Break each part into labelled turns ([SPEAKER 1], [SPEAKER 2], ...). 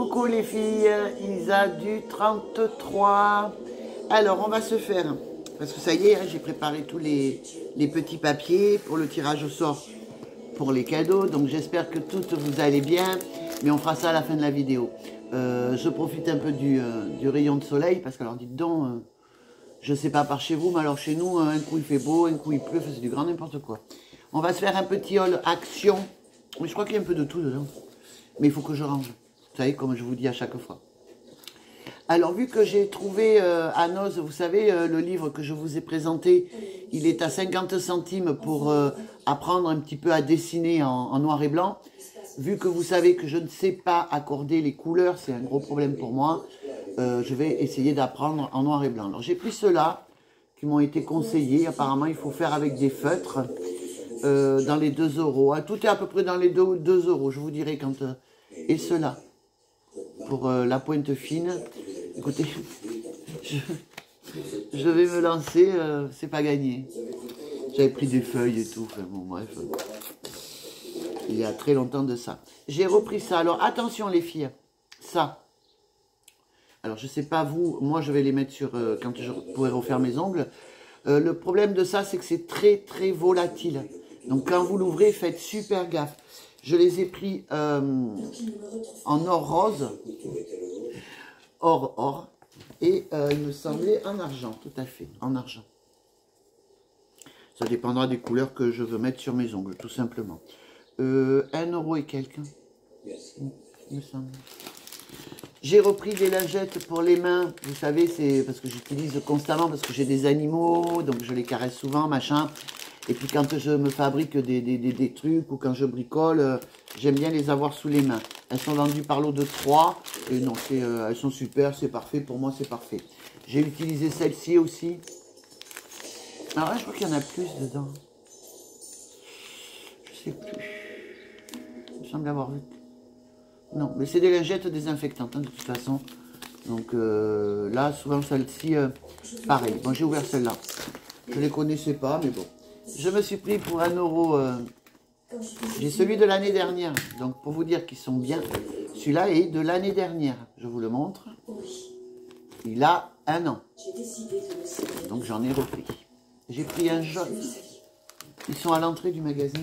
[SPEAKER 1] Coucou les filles, Isa du 33. Alors on va se faire, parce que ça y est, hein, j'ai préparé tous les petits papiers pour le tirage au sort pour les cadeaux. Donc j'espère que toutes vous allez bien, mais on fera ça à la fin de la vidéo. Je profite un peu du rayon de soleil, parce que alors dites donc, je sais pas par chez vous, mais alors chez nous, un coup il fait beau, un coup il pleut, c'est du grand n'importe quoi. On va se faire un petit haul action, mais je crois qu'il y a un peu de tout dedans, mais il faut que je range. Vous savez, comme je vous dis à chaque fois. Alors, vu que j'ai trouvé à Noz, vous savez, le livre que je vous ai présenté, il est à 50 centimes pour apprendre un petit peu à dessiner en noir et blanc. Vu que vous savez que je ne sais pas accorder les couleurs, c'est un gros problème pour moi, je vais essayer d'apprendre en noir et blanc. Alors, j'ai pris ceux-là qui m'ont été conseillés. Apparemment, il faut faire avec des feutres dans les 2 €. Tout est à peu près dans les 2 €, je vous dirai quand... et ceux-là. Pour la pointe fine. Écoutez, je vais me lancer, c'est pas gagné. J'avais pris des feuilles et tout, enfin bon bref. Il y a très longtemps de ça. J'ai repris ça. Alors attention les filles, ça. Alors je sais pas vous, moi je vais les mettre sur, quand je pourrai refaire mes ongles. Le problème de ça, c'est que c'est très très volatile. Donc quand vous l'ouvrez, faites super gaffe. Je les ai pris en or rose, or, et il me semblait en argent, tout à fait, en argent. Ça dépendra des couleurs que je veux mettre sur mes ongles, tout simplement. 1 € et quelques, il me semble. J'ai repris des lingettes pour les mains, vous savez, c'est parce que j'utilise constamment, parce que j'ai des animaux, donc je les caresse souvent, machin. Et puis quand je me fabrique des trucs ou quand je bricole, j'aime bien les avoir sous les mains. Elles sont vendues par lot de 3. Et non, elles sont super, c'est parfait. Pour moi, c'est parfait. J'ai utilisé celle-ci aussi. Alors là, je crois qu'il y en a plus dedans. Je sais plus. Il me semble avoir vu. Non, mais c'est des lingettes désinfectantes, hein, de toute façon. Donc là, souvent celle-ci, pareil. Bon, j'ai ouvert celle-là. Je ne les connaissais pas, mais bon. Je me suis pris pour 1 €. J'ai celui de l'année dernière. Donc pour vous dire qu'ils sont bien. Celui-là est de l'année dernière. Je vous le montre. Il a 1 an. Donc j'en ai repris. J'ai pris un jaune. Ils sont à l'entrée du magasin.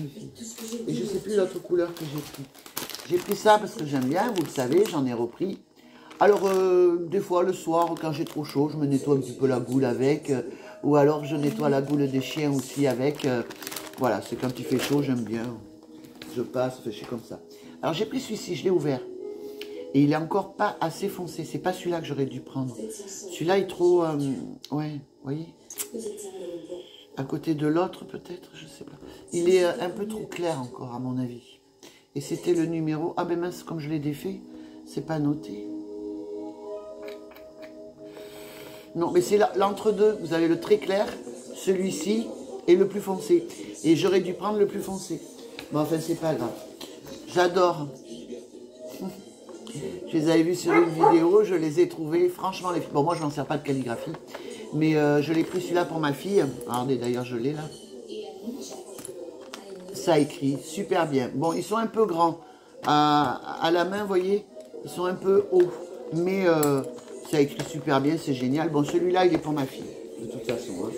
[SPEAKER 1] Et je ne sais plus l'autre couleur que j'ai pris. J'ai pris ça parce que j'aime bien. Vous le savez, j'en ai repris. Alors des fois le soir, quand j'ai trop chaud, je me nettoie un petit peu la goule avec. Ou alors je nettoie la goule des chiens aussi avec. Voilà, c'est quand il fait chaud, j'aime bien. Je passe, je fais comme ça. Alors j'ai pris celui-ci, je l'ai ouvert. Et il est encore pas assez foncé. C'est pas celui-là que j'aurais dû prendre. Celui-là est trop... ouais, vous voyez. À côté de l'autre peut-être, je sais pas. Il est un peu trop clair encore à mon avis. Et c'était le numéro... Ah ben mince, comme je l'ai défait, c'est pas noté. Non, mais c'est l'entre-deux. Vous avez le très clair, celui-ci, et le plus foncé. Et j'aurais dû prendre le plus foncé. Bon, enfin, c'est pas grave. J'adore. Je les avais vus sur une vidéo, je les ai trouvés. Franchement, bon, moi, je n'en sers pas de calligraphie. Mais je l'ai pris celui-là pour ma fille. Regardez, d'ailleurs, je l'ai là. Ça écrit super bien. Bon, ils sont un peu grands. À la main, vous voyez, ils sont un peu hauts. Mais... ça écrit super bien, c'est génial. Bon, celui-là, il est pour ma fille, de toute façon. Hein.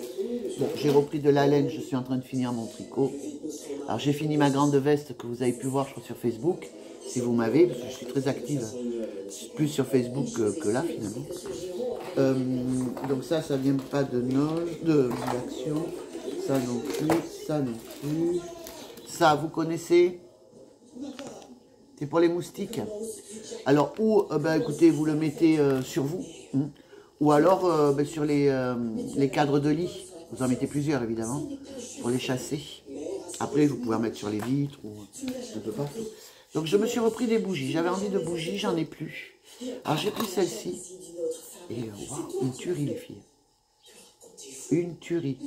[SPEAKER 1] Bon, j'ai repris de la laine, je suis en train de finir mon tricot. Alors, j'ai fini ma grande veste que vous avez pu voir, je crois, sur Facebook, si vous m'avez, parce que je suis très active, plus sur Facebook que là, finalement. Donc ça vient pas de d'action. Ça non plus, ça non plus. Ça, vous connaissez? C'est pour les moustiques. Alors, ou, écoutez, vous le mettez sur vous. Hein, ou alors, sur les cadres de lit. Vous en mettez plusieurs, évidemment, pour les chasser. Après, vous pouvez en mettre sur les vitres ou un peu partout. Donc, je me suis repris des bougies. J'avais envie de bougies, j'en ai plus. Alors, j'ai pris celle-ci. Et, wow, une tuerie, les filles. Une tuerie.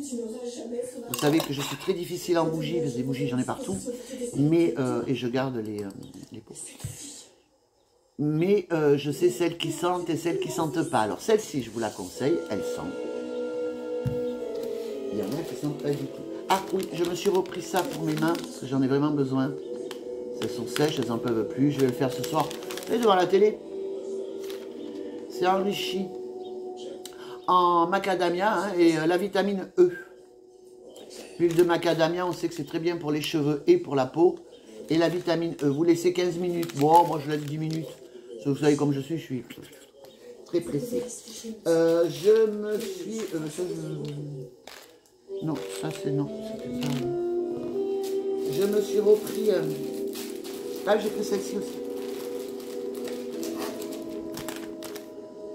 [SPEAKER 1] Vous savez que je suis très difficile en bougies, parce que des bougies j'en ai partout, mais et je garde les pots. Mais je sais celles qui sentent et celles qui sentent pas. Alors celle-ci, je vous la conseille, elle sent. Il y en a qui sentent pas du tout. Ah oui, je me suis repris ça pour mes mains, parce que j'en ai vraiment besoin. Elles sont sèches, elles n'en peuvent plus. Je vais le faire ce soir. Et devant la télé, C'est enrichi en macadamia hein, et la vitamine E. L'huile de macadamia, on sait que c'est très bien pour les cheveux et pour la peau. Et la vitamine E, vous laissez 15 minutes. Bon, moi je laisse 10 minutes. Vous savez comme je suis très précis. Je me suis... Non, ça c'est non. Pas... Je me suis repris... Ah, j'ai pris celle-ci aussi.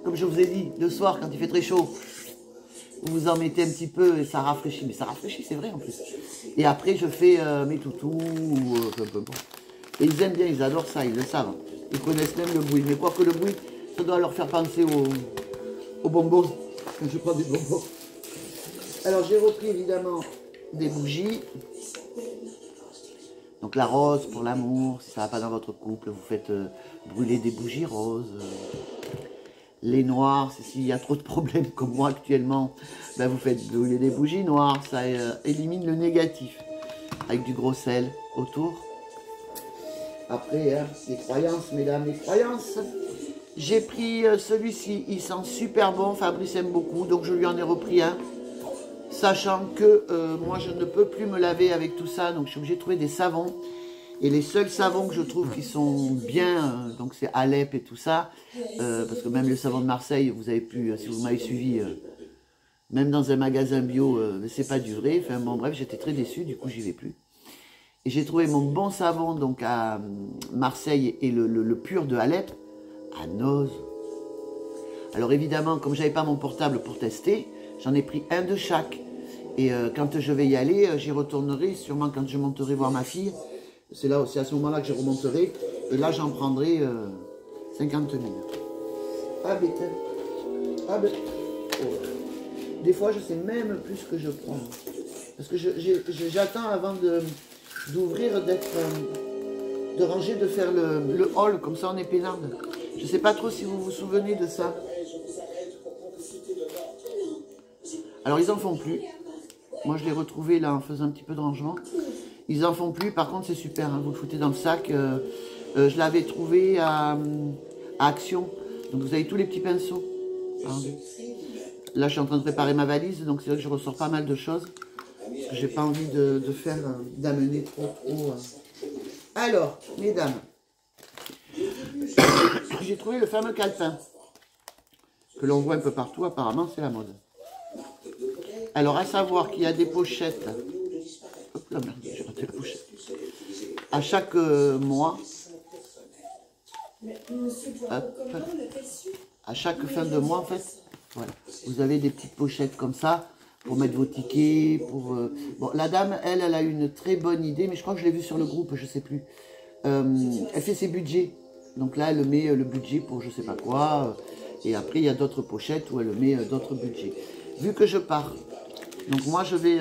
[SPEAKER 1] Comme je vous ai dit, le soir, quand il fait très chaud, vous vous en mettez un petit peu et ça rafraîchit. Mais ça rafraîchit, c'est vrai en plus. Et après, je fais mes toutous. Et ils aiment bien, ils adorent ça, ils le savent. Ils connaissent même le bruit. Mais quoi que le bruit, ça doit leur faire penser aux bonbons. Quand je prends des bonbons. Alors, j'ai repris évidemment des bougies. Donc, la rose pour l'amour. Si ça ne va pas dans votre couple, vous faites brûler des bougies roses. Les noirs, c'est s'il y a trop de problèmes comme moi actuellement, ben vous faites brûler des bougies noires, ça élimine le négatif. Avec du gros sel autour. Après, hein, les croyances, mesdames, les croyances. J'ai pris celui-ci, il sent super bon, Fabrice aime beaucoup, donc je lui en ai repris un. Sachant que moi je ne peux plus me laver avec tout ça, donc je suis obligée de trouver des savons. Et les seuls savons que je trouve qui sont bien, donc c'est Alep et tout ça, parce que même le savon de Marseille, vous avez pu, si vous m'avez suivi, même dans un magasin bio, c'est pas du vrai. Enfin bon bref, j'étais très déçue, du coup j'y vais plus. Et j'ai trouvé mon bon savon donc à Marseille et le pur de Alep à Noz. Alors évidemment, comme j'avais pas mon portable pour tester, j'en ai pris un de chaque. Et quand je vais y aller, j'y retournerai, sûrement quand je monterai voir ma fille. C'est là aussi à ce moment-là que je remonterai. Et là, j'en prendrai 50 000. Ah, bête. Ah, bête. Oh. Des fois, je sais même plus ce que je prends. Parce que j'attends avant d'ouvrir, de ranger, de faire le haul. Comme ça, on est peinarde. Je ne sais pas trop si vous vous souvenez de ça. Alors, ils n'en font plus. Moi, je l'ai retrouvé là en faisant un petit peu de rangement. Ils n'en font plus, par contre c'est super, hein, vous le foutez dans le sac. Je l'avais trouvé à Action, donc vous avez tous les petits pinceaux. Là je suis en train de préparer ma valise, donc c'est vrai que je ressors pas mal de choses. Parce que j'ai pas envie d'amener trop. Alors, mesdames, j'ai trouvé le fameux calepin, que l'on voit un peu partout, apparemment c'est la mode. Alors à savoir qu'il y a des pochettes. Hop là, merde, j'ai raté la pochette. À chaque mois, hop, à chaque fin de mois, en fait, voilà, vous avez des petites pochettes comme ça pour mettre vos tickets. Bon, la dame, elle a une très bonne idée, mais je crois que je l'ai vue sur le groupe, je sais plus. Elle fait ses budgets. Donc là, elle met le budget pour je sais pas quoi. Et après, il y a d'autres pochettes où elle met d'autres budgets. Vu que je pars. Donc moi je vais,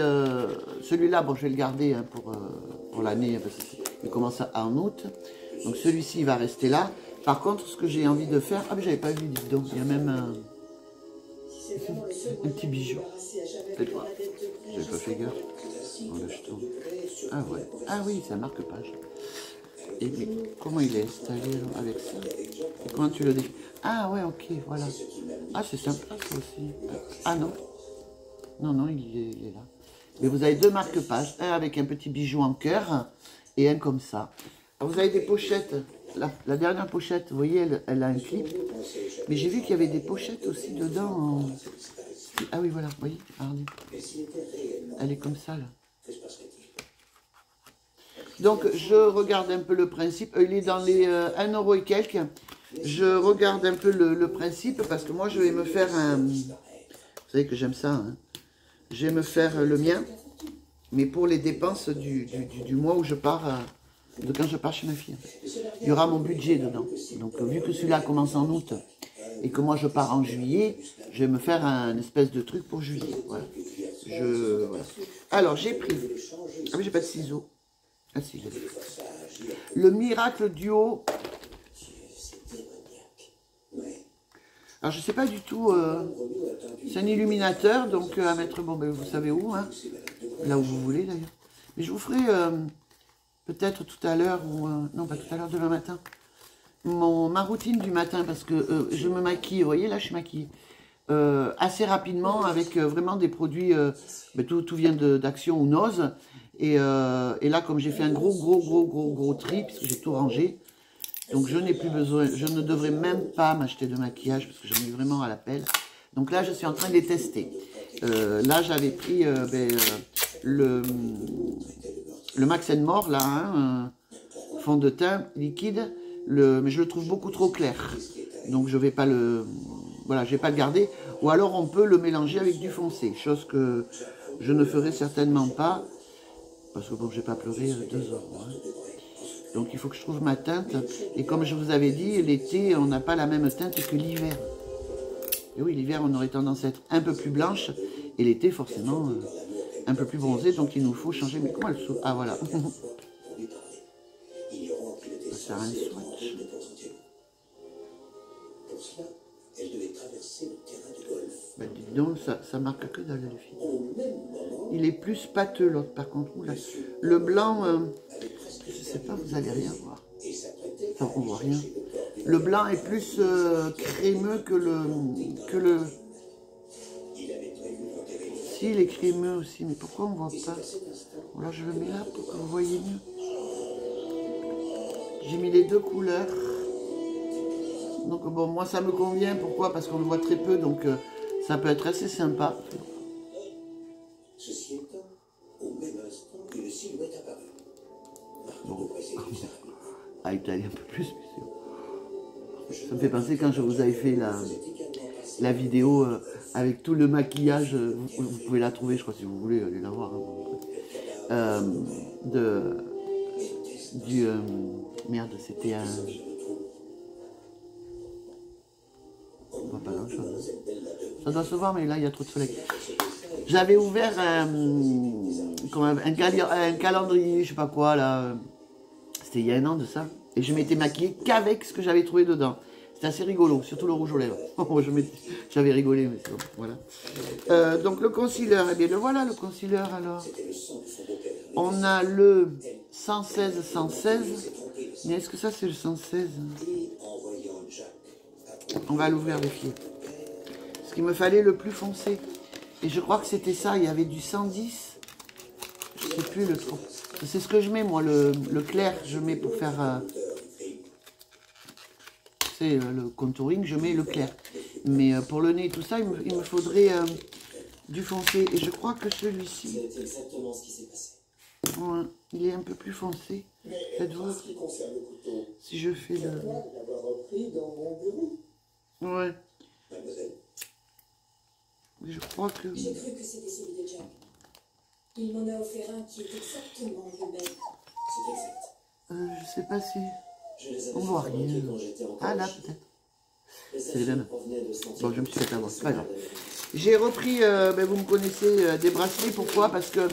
[SPEAKER 1] celui-là, bon je vais le garder hein, pour l'année, parce qu'il commence en août. Donc celui-ci il va rester là. Par contre ce que j'ai envie de faire, ah mais j'avais pas vu, dites donc, il y a même un petit bijou. Peut-être pas, j'avais pas fait gaffe. Oh, là, je tourne. Ah ouais, ah oui, c'est un marque-page. Et mais comment il est installé avec ça? Et comment tu le dis? Ah ouais, ok, voilà. Ah c'est sympa ça aussi. Ah non. Non, non, il est là. Mais vous avez deux marque-pages, un avec un petit bijou en cœur et un comme ça. Alors, vous avez des pochettes. La dernière pochette, vous voyez, elle a un clip. Mais j'ai vu qu'il y avait des pochettes aussi dedans. Ah oui, voilà, vous voyez, regardez. Elle est comme ça, là. Donc, je regarde un peu le principe. Il est dans les 1 € et quelques. Je regarde un peu le principe parce que moi, je vais me faire un... Vous savez que j'aime ça, hein. Je vais me faire le mien, mais pour les dépenses du mois où je pars, de quand je pars chez ma fille. Il y aura mon budget dedans. Donc vu que celui-là commence en août et que moi je pars en juillet, je vais me faire un espèce de truc pour juillet. Voilà. Voilà. Alors j'ai pris, ah mais j'ai pas de ciseaux. Ah si, le Miracle Duo. Alors je sais pas du tout, c'est un illuminateur, donc à mettre, bon ben vous savez où, hein, là où vous voulez d'ailleurs. Mais je vous ferai peut-être tout à l'heure, ou non pas tout à l'heure, demain matin, ma routine du matin, parce que je me maquille, vous voyez, là, je suis maquillée. Assez rapidement avec vraiment des produits, tout vient d'Action ou Nose. Et là, comme j'ai fait un gros tri, puisque j'ai tout rangé, donc je n'ai plus besoin, je ne devrais même pas m'acheter de maquillage, parce que j'en ai vraiment à l'appel. Donc là, je suis en train de les tester. Là, j'avais pris le Max More, là, hein, fond de teint liquide, mais je le trouve beaucoup trop clair. Donc je vais pas le... Voilà, je vais pas le garder. Ou alors on peut le mélanger avec du foncé, chose que je ne ferai certainement pas. Parce que bon, j'ai pas pleuré 2 heures. Hein. Donc il faut que je trouve ma teinte. Et comme je vous avais dit, l'été, on n'a pas la même teinte que l'hiver. Et oui, l'hiver, on aurait tendance à être un peu plus blanche. Et l'été, forcément, un peu plus bronzée. Donc il nous faut changer. Mais comment elle se... Ah voilà. Ça a un swatch. Ben, dis donc, ça marque que dalle, les filles. Il est plus pâteux, l'autre, par contre. Oula. Le blanc, je sais pas, vous allez rien voir. Enfin, on voit rien. Le blanc est plus crémeux que le... Si, il est crémeux aussi, mais pourquoi on voit pas? Voilà, je le mets là pour que vous voyez mieux. J'ai mis les 2 couleurs. Donc bon, moi ça me convient. Pourquoi? Parce qu'on le voit très peu, donc ça peut être assez sympa. Bon. Ah, Italie un peu plus, ça me fait penser quand je vous avais fait la vidéo avec tout le maquillage, vous pouvez la trouver, je crois, si vous voulez aller la voir. Hein, merde, c'était un... On voit pas grand chose. Ça doit se voir, mais là il y a trop de soleil. J'avais ouvert un calendrier, je sais pas quoi là. C'était il y a 1 an de ça. Et je m'étais maquillée qu'avec ce que j'avais trouvé dedans. C'était assez rigolo, surtout le rouge aux lèvres. J'avais rigolé, mais c'est bon, voilà. Donc le concealer, eh bien le voilà le concealer alors. On a le 116. Mais est-ce que ça c'est le 116? On va l'ouvrir les filles. Parce qu'il me fallait le plus foncé. Et je crois que c'était ça, il y avait du 110. Je sais plus le trop. C'est ce que je mets moi, le clair, je mets pour faire... c'est le contouring, je mets le clair. Mais pour le nez et tout ça, il me faudrait du foncé. Et je crois que celui-ci... C'est exactement ce qui s'est passé. Ouais, il est un peu plus foncé. Faites-vous. Si je fais le... Ouais. Mais je crois que...
[SPEAKER 2] J'ai cru que c'était celui de Jack. Il m'en a offert un qui est exactement le même. C'est exact.
[SPEAKER 1] Je sais pas si... On voit rien. Ah là, peut-être. C'est les mêmes. Bon, je me suis fait avoir. C'est pas grave. J'ai repris, vous me connaissez, des bracelets. Pourquoi? Parce que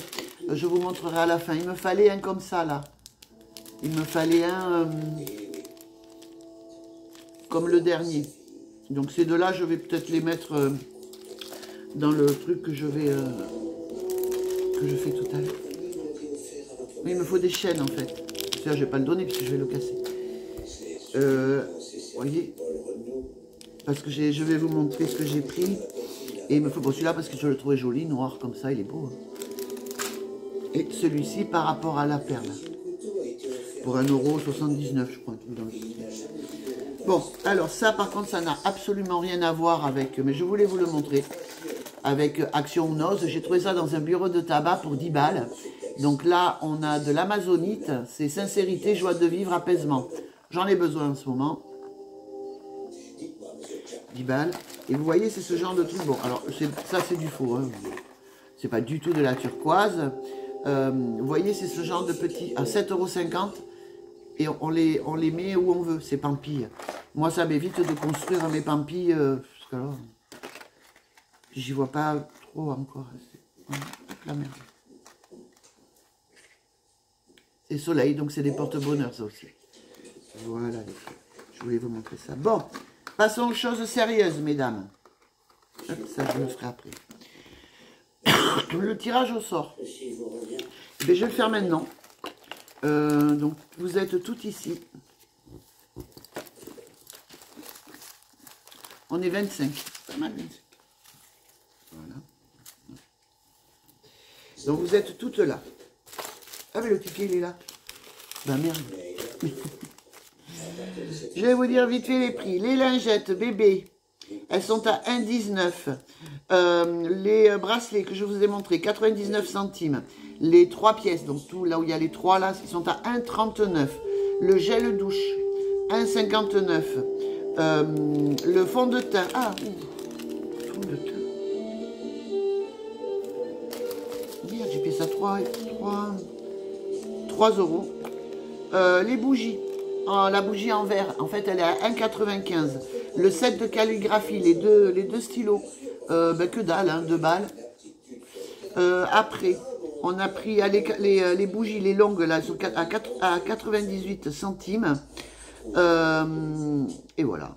[SPEAKER 1] je vous montrerai à la fin. Il me fallait un comme ça, là. Il me fallait un... comme le dernier. Donc ces deux-là, je vais peut-être les mettre dans le truc que je vais... que je fais tout à l'heure. Mais il me faut des chaînes, en fait. Ça, je vais pas le donner, puisque je vais le casser. Voyez, parce que je vais vous montrer ce que j'ai pris. Et il me faut celui-là parce que je le trouvais joli, noir comme ça, il est beau. Hein. Et celui-ci par rapport à la perle. Pour 1,79 €, je crois. Bon, alors ça par contre, ça n'a absolument rien à voir avec... Mais je voulais vous le montrer. Avec Action Nose. J'ai trouvé ça dans un bureau de tabac pour 10 balles. Donc là, on a de l'amazonite. C'est sincérité, joie de vivre, apaisement. J'en ai besoin en ce moment. 10 balles. Et vous voyez, c'est ce genre de truc. Bon, alors, ça, c'est du faux. Hein. C'est pas du tout de la turquoise. Vous voyez, c'est ce genre de petits... à 7,50 €. Et on les met où on veut, ces pampilles. Moi, ça m'évite de construire mes pampilles. Parce que là, j'y vois pas trop encore. La merde. C'est soleil, donc c'est des porte-bonheur, ça aussi. Voilà, les filles. Je voulais vous montrer ça. Bon, passons aux choses sérieuses, mesdames. Hop, ça, je le ferai après. Le tirage au sort. Je vais le faire maintenant. Donc, vous êtes toutes ici. On est 25. Pas mal, 25. Voilà. Donc vous êtes toutes là. Ah mais le ticket il est là. Bah merde. Je vais vous dire vite fait les prix. Les lingettes bébé, elles sont à 1,19. Les bracelets que je vous ai montré, 99 centimes. Les 3 pièces, donc tout là où il y a les 3 là, ils sont à 1,39. Le gel douche, 1,59. Le fond de teint. Ah, fond de teint. Merde, j'ai payé ça 3 euros. Les bougies. Oh, la bougie en verre, en fait, elle est à 1,95. Le set de calligraphie, les deux stylos, que dalle, hein, 2 balles. Après, on a pris les bougies, les longues, là, elles sont à 98 centimes. Et voilà.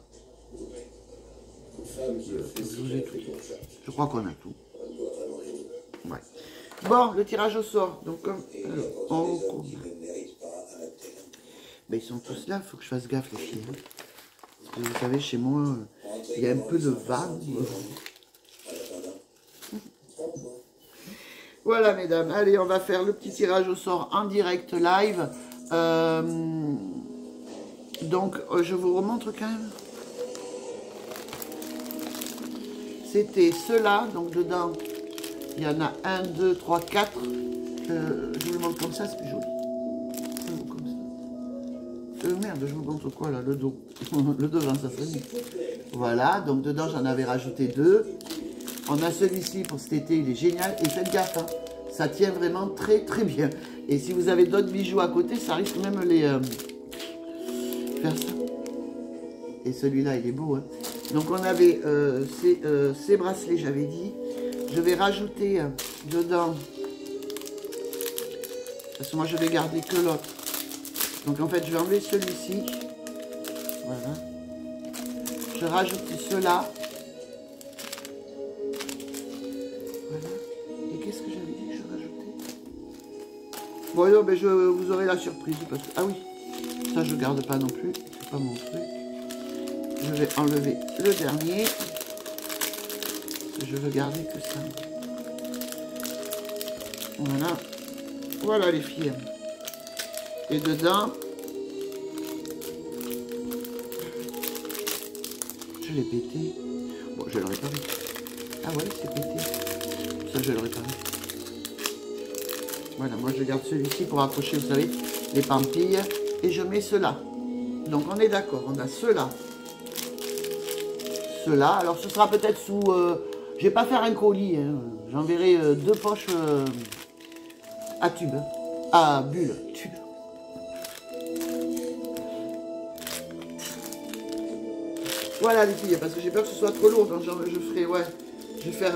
[SPEAKER 1] Je crois qu'on a tout. Ouais. Bon, le tirage au sort. Donc, ben, ils sont tous là, il faut que je fasse gaffe, les filles. Parce que vous savez, chez moi, il y a un peu de vague. Voilà, mesdames. Allez, on va faire le petit tirage au sort en direct live. Donc, je vous remontre quand même. C'était ceux-là. Donc, dedans, il y en a 1, 2, 3, 4. Je vous le montre comme ça, c'est plus joli. Merde, je vous montre quoi là, le dos. Le devant, ça serait mieux. Voilà, donc dedans j'en avais rajouté 2. On a celui-ci pour cet été, il est génial. Et faites gaffe, hein, ça tient vraiment très très bien. Et si vous avez d'autres bijoux à côté, ça risque même les faire ça. Et celui-là, il est beau. Hein. Donc on avait ces bracelets, j'avais dit. Je vais rajouter dedans, parce que moi je vais garder que l'autre. Donc en fait, je vais enlever celui-ci. Voilà. Je rajoute ceux-là. Voilà. Et qu'est-ce que j'avais dit que je rajoutais? Bon, non, mais vous aurez la surprise. Parce que, ah oui, ça je garde pas non plus. C'est pas mon truc. Je vais enlever le dernier. Je veux garder que ça. Voilà. Voilà les filles. Et dedans, je l'ai pété. Bon, je vais le réparer. Ah ouais, c'est pété. Ça, je vais le réparer. Voilà, moi je garde celui-ci pour accrocher, vous savez, les pampilles. Et je mets cela. Donc on est d'accord, on a cela. Cela. Alors ce sera peut-être sous... je vais pas faire un colis. Hein. J'enverrai 2 poches à tube. À bulle. Tube. Voilà les filles, parce que j'ai peur que ce soit trop lourd, donc je ferai, ouais, je vais faire,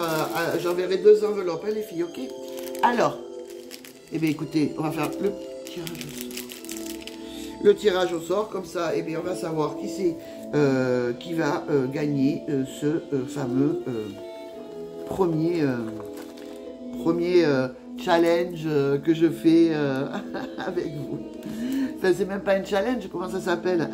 [SPEAKER 1] j'enverrai 2 enveloppes, hein, les filles, ok? Alors, eh bien écoutez, on va faire le tirage au sort. Le tirage au sort, comme ça, eh bien on va savoir qui c'est qui va gagner ce fameux premier challenge que je fais avec vous. Enfin, c'est même pas un challenge, comment ça s'appelle?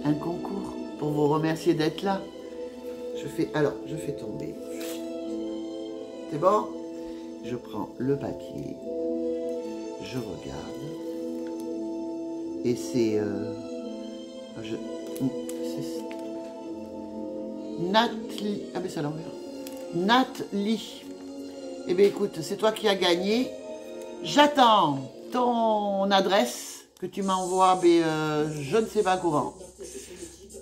[SPEAKER 1] Un concours pour vous remercier d'être là. Je fais tomber. C'est bon? Je prends le papier, je regarde, et c'est Nathalie. Ah mais c'est à l'envers. Nathalie. Eh bien écoute, c'est toi qui as gagné. J'attends ton adresse que tu m'envoies, mais je ne sais pas comment.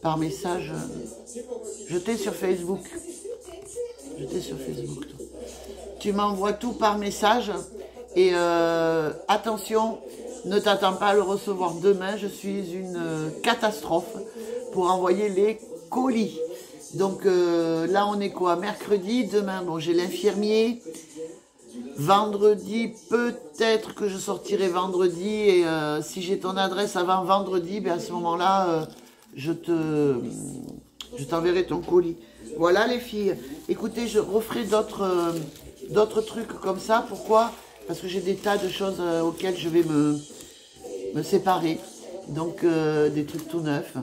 [SPEAKER 1] Par message, jeté sur Facebook. Jeté sur Facebook. Toi. Tu m'envoies tout par message. Et attention, ne t'attends pas à le recevoir demain. Je suis une catastrophe pour envoyer les colis. Donc là, on est quoi? Mercredi, demain, bon, j'ai l'infirmier. Vendredi, peut-être que je sortirai vendredi. Et si j'ai ton adresse avant vendredi, ben à ce moment-là, je t'enverrai ton colis. Voilà les filles. Écoutez, je referai d'autres trucs comme ça. Pourquoi? Parce que j'ai des tas de choses auxquelles je vais me séparer. Donc, des trucs tout neufs.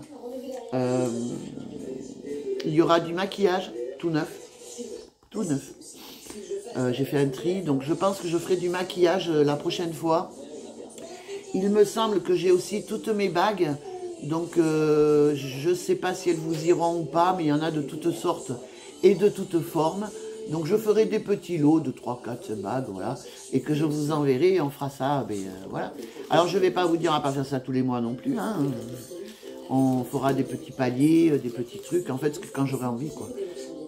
[SPEAKER 1] Il y aura du maquillage tout neuf. Tout neuf. J'ai fait un tri, donc je pense que je ferai du maquillage la prochaine fois. Il me semble que j'ai aussi toutes mes bagues. Donc, je ne sais pas si elles vous iront ou pas, mais il y en a de toutes sortes et de toutes formes. Donc, je ferai des petits lots de 3, 4 bagues, voilà. Et que je vous enverrai et on fera ça, mais, voilà. Alors, je ne vais pas vous dire à pas faire ça tous les mois non plus, hein. On fera des petits paliers, des petits trucs, en fait, quand j'aurai envie, quoi.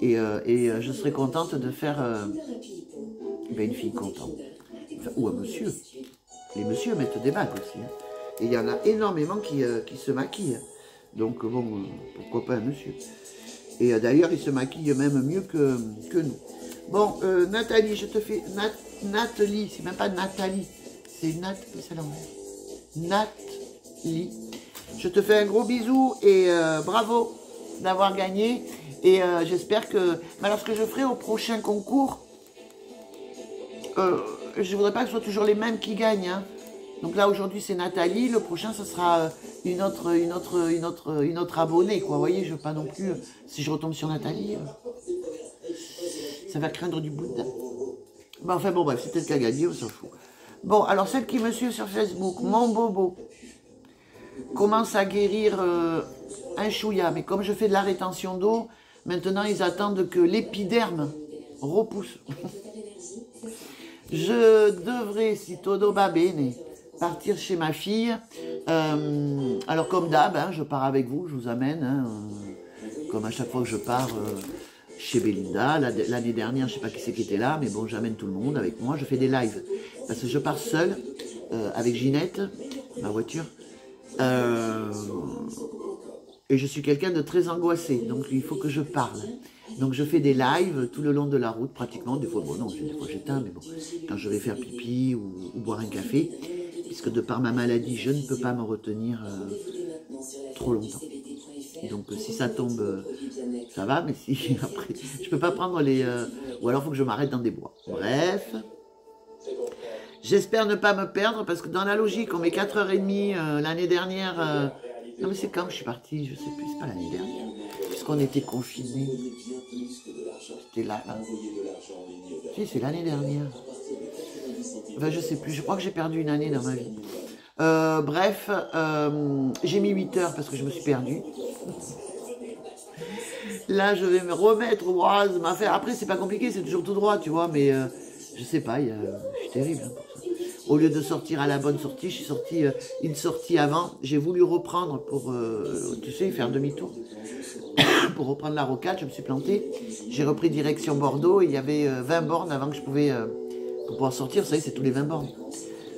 [SPEAKER 1] Et je serai contente de faire une fille contente. Enfin, ou un monsieur. Les messieurs mettent des bagues aussi, hein. Et il y en a énormément qui se maquillent. Donc, bon, pourquoi pas un monsieur. Et d'ailleurs, ils se maquillent même mieux que nous. Bon, Nathalie, je te fais... Nathalie, c'est même pas Nathalie. C'est Nat, c'est l'envers. Nathalie. Je te fais un gros bisou et bravo d'avoir gagné. Et j'espère que... Alors, ce que je ferai au prochain concours, je voudrais pas que ce soit toujours les mêmes qui gagnent, hein. Donc là, aujourd'hui, c'est Nathalie. Le prochain, ce sera une autre abonnée, quoi. Vous voyez, je veux pas non plus... si je retombe sur Nathalie, ça va craindre du boudin. Bon, enfin, bon, bref, c'est elle qui a gagné, on s'en fout. Bon, alors, celle qui me suit sur Facebook, mon bobo, commence à guérir un chouïa. Mais comme je fais de la rétention d'eau, maintenant, ils attendent que l'épiderme repousse. Je devrais, si todo va bene, partir chez ma fille. Alors comme d'hab, hein, je pars avec vous, je vous amène. Hein, comme à chaque fois que je pars chez Belinda. L'année dernière, je ne sais pas qui c'est qui était là, mais bon, j'amène tout le monde avec moi. Je fais des lives. Parce que je pars seule, avec Ginette, ma voiture. Et je suis quelqu'un de très angoissé. Donc il faut que je parle. Donc je fais des lives tout le long de la route, pratiquement. Des fois, bon non, des fois j'éteins, mais bon, quand je vais faire pipi ou boire un café, puisque de par ma maladie, je ne peux pas me retenir trop longtemps. Donc si ça tombe, ça va, mais si après, je peux pas prendre les... ou alors il faut que je m'arrête dans des bois. Bref, j'espère ne pas me perdre, parce que dans la logique, on met 4h30 l'année dernière... non mais c'est quand je suis partie, je sais plus, c'est pas l'année dernière, puisqu'on était confinés. C'était là. Si, c'est l'année dernière. Enfin, je sais plus, je crois que j'ai perdu une année dans ma vie. Bref, j'ai mis 8 heures parce que je me suis perdue. Là, je vais me remettre au bras, après, c'est pas compliqué, c'est toujours tout droit, tu vois, mais je sais pas, je suis terrible. Hein, pour ça. Au lieu de sortir à la bonne sortie, je suis sortie une sortie avant. J'ai voulu reprendre pour, tu sais, faire demi-tour. Pour reprendre la rocade, je me suis plantée. J'ai repris direction Bordeaux. Il y avait 20 bornes avant que je pouvais pour pouvoir sortir. Vous savez, c'est tous les 20 bornes.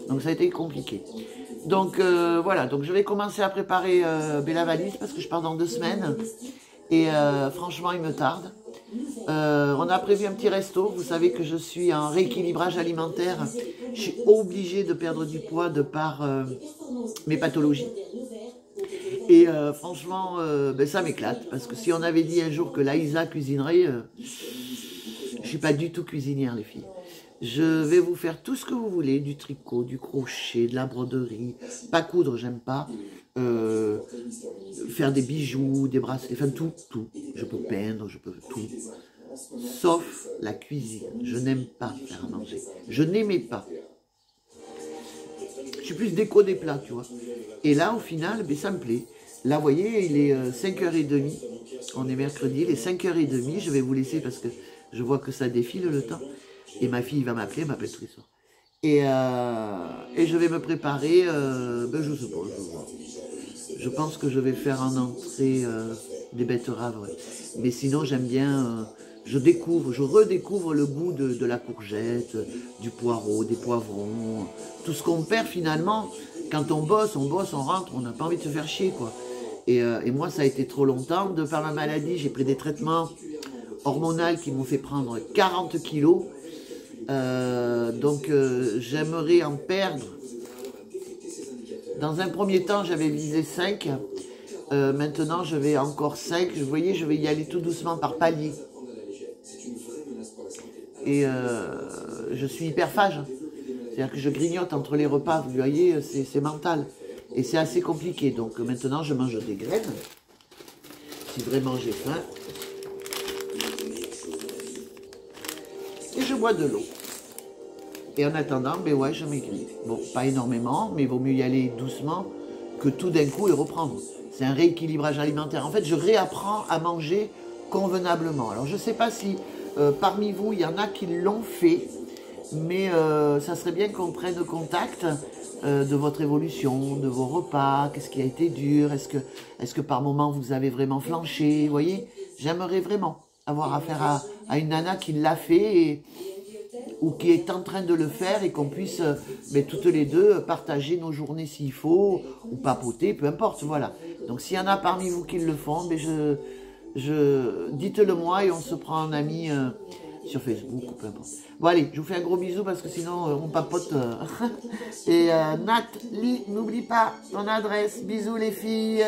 [SPEAKER 1] Donc ça a été compliqué. Donc voilà, donc je vais commencer à préparer la valise parce que je pars dans 2 semaines. Et franchement, il me tarde. On a prévu un petit resto. Vous savez que je suis en rééquilibrage alimentaire. Je suis obligée de perdre du poids de par mes pathologies. Et franchement, ça m'éclate. Parce que si on avait dit un jour que Laïsa cuisinerait, je ne suis pas du tout cuisinière, les filles. Je vais vous faire tout ce que vous voulez, du tricot, du crochet, de la broderie. Pas coudre, j'aime pas. Faire des bijoux, des bracelets, enfin tout. Je peux peindre, je peux tout. Sauf la cuisine. Je n'aime pas faire à manger. Je n'aimais pas. Je suis plus déco des plats, tu vois. Et là, au final, ça me plaît. Là, vous voyez, il est 5h30. On est mercredi, il est 5h30. Je vais vous laisser parce que je vois que ça défile le temps. Et ma fille va m'appeler, elle m'appelle tous les soirs. Et je vais me préparer, je sais pas, je vois. Je pense que je vais faire en entrée des betteraves, ouais. Mais sinon, j'aime bien, je redécouvre le goût de la courgette, du poireau, des poivrons, tout ce qu'on perd finalement. Quand on bosse, on rentre, on n'a pas envie de se faire chier, quoi. Et moi, ça a été trop longtemps. De par ma maladie, j'ai pris des traitements hormonaux qui m'ont fait prendre 40 kilos. Donc j'aimerais en perdre. Dans un premier temps, j'avais visé 5. Maintenant, je vais encore 5. Vous voyez, je vais y aller tout doucement par palier. Et je suis hyperphage. C'est-à-dire que je grignote entre les repas. Vous voyez, c'est mental. Et c'est assez compliqué. Donc maintenant, je mange des graines. Si vraiment j'ai faim. Et je bois de l'eau. Et en attendant, ben ouais, je maigris. Bon, pas énormément, mais il vaut mieux y aller doucement que tout d'un coup et reprendre. C'est un rééquilibrage alimentaire. En fait, je réapprends à manger convenablement. Alors, je ne sais pas si parmi vous, il y en a qui l'ont fait, mais ça serait bien qu'on prenne contact de votre évolution, de vos repas, qu'est-ce qui a été dur, est-ce que par moment vous avez vraiment flanché, vous voyez. J'aimerais vraiment avoir affaire à une nana qui l'a fait ou qui est en train de le faire et qu'on puisse mais toutes les deux partager nos journées s'il faut, ou papoter, peu importe, voilà. Donc s'il y en a parmi vous qui le font, mais dites-le moi et on se prend en ami sur Facebook ou peu importe. Bon allez, je vous fais un gros bisou parce que sinon on papote. Et Nat, n'oublie pas ton adresse. Bisous les filles.